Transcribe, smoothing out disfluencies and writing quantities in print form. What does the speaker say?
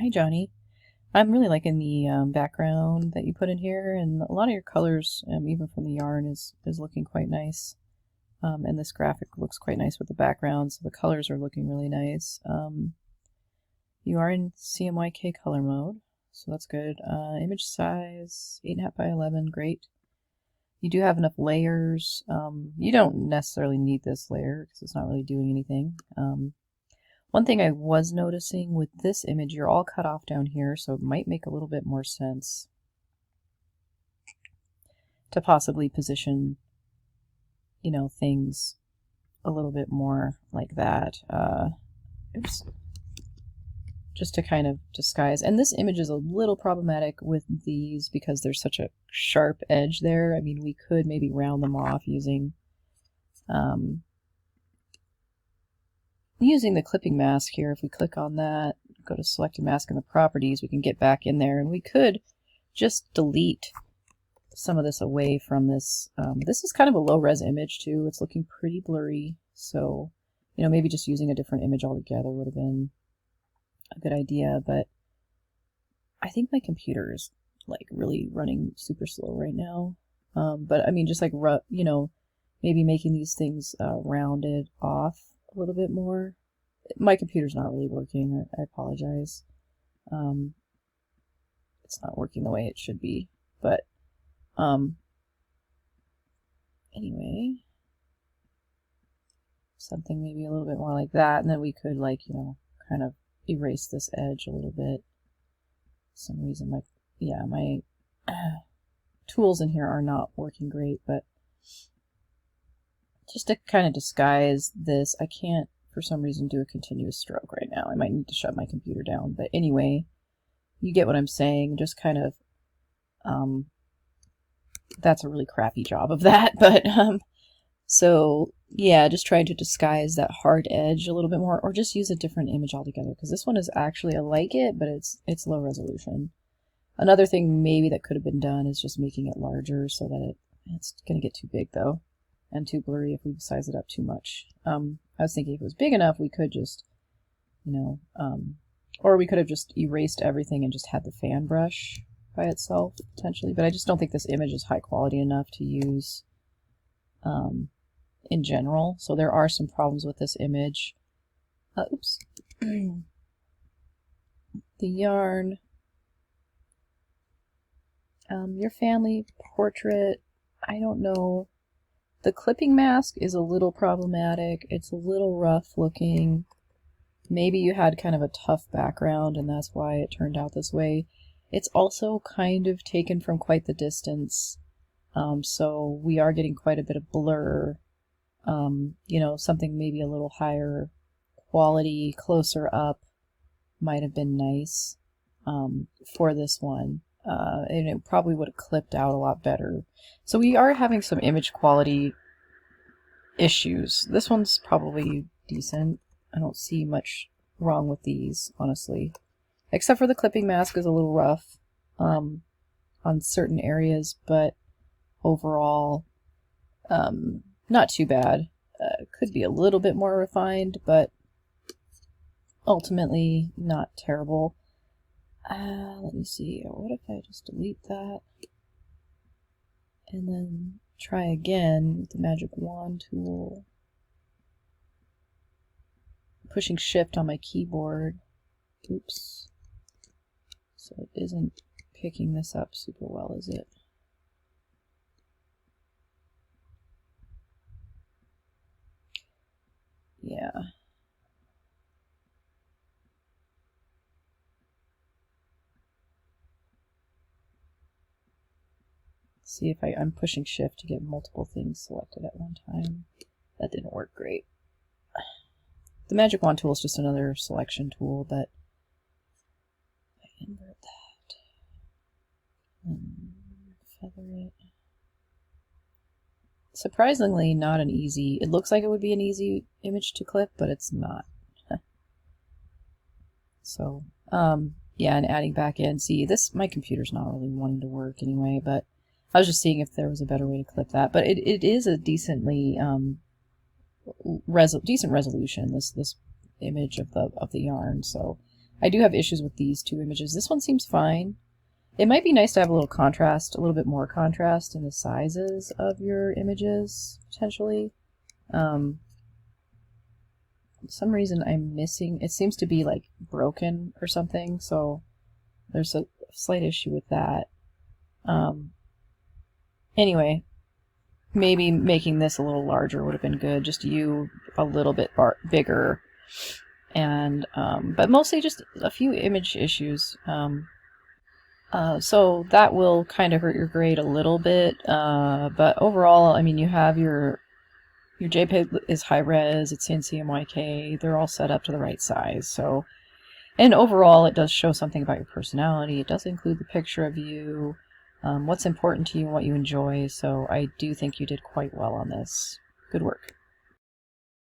Hi, Johnny. I'm really liking the background that you put in here, and a lot of your colors, even from the yarn, is looking quite nice. And this graphic looks quite nice with the background, so the colors are looking really nice. You are in CMYK color mode, so that's good. Image size, 8.5 by 11, great. You do have enough layers. You don't necessarily need this layer because it's not really doing anything. One thing I was noticing with this image, you're all cut off down here, so it might make a little bit more sense to possibly position, things a little bit more like that. Oops. Just to kind of disguise. And this image is a little problematic with these because there's such a sharp edge there. I mean, we could maybe round them off using the clipping mask here. If we click on that, go to select a mask in the properties, we can get back in there, and we could just delete some of this away from this. This is kind of a low-res image too. It's looking pretty blurry, so maybe just using a different image altogether would have been a good idea, but I think my computer is like really running super slow right now. But I mean, just like maybe making these things rounded off a little bit more. My computer's not really working. I apologize. It's not working the way it should be. But anyway, something maybe a little bit more like that, and then we could kind of erase this edge a little bit. For some reason my tools in here are not working great, but just to kind of disguise this, I can't for some reason do a continuous stroke right now. I might need to shut my computer down, but anyway, you get what I'm saying. Just kind of that's a really crappy job of that, but so yeah, just trying to disguise that hard edge a little bit more, or just use a different image altogether, because this one is actually, I like it, but it's low resolution. Another thing maybe that could have been done is just making it larger so that it's going to get too big though, and too blurry if we size it up too much. I was thinking if it was big enough, we could just, or we could have just erased everything and just had the fan brush by itself, potentially, but I just don't think this image is high quality enough to use in general, so there are some problems with this image. Oops. The yarn. Your family portrait, I don't know. The clipping mask is a little problematic. It's a little rough looking. Maybe you had kind of a tough background and that's why it turned out this way. It's also kind of taken from quite the distance. So we are getting quite a bit of blur. Something maybe a little higher quality, closer up might have been nice for this one. And it probably would have clipped out a lot better. So we are having some image quality issues. This one's probably decent. I don't see much wrong with these, honestly. Except for the clipping mask is a little rough on certain areas, but overall, not too bad. Could be a little bit more refined, but ultimately not terrible. Let me see. What if I just delete that and then try again with the magic wand tool? Pushing shift on my keyboard. Oops. So it isn't picking this up super well, is it? Yeah. See if I'm pushing shift to get multiple things selected at one time. That didn't work great. The magic wand tool is just another selection tool, but I invert that and feather it. Surprisingly, not an easy. It looks like it would be an easy image to clip, but it's not. So, yeah, and adding back in. See, my computer's not really wanting to work anyway, but I was just seeing if there was a better way to clip that. But it is a decently decent resolution, this image of the yarn. So I do have issues with these two images. This one seems fine. It might be nice to have a little contrast, a little bit more contrast in the sizes of your images, potentially. For some reason I'm missing, it seems to be like broken or something, so there's a slight issue with that. Anyway, maybe making this a little larger would have been good, just you a little bit bigger, and but mostly just a few image issues. So that will kind of hurt your grade a little bit, but overall, I mean, you have your JPEG is high res, it's in CMYK, they're all set up to the right size, so, and overall it does show something about your personality. It does include the picture of you, what's important to you and what you enjoy, so I do think you did quite well on this. Good work.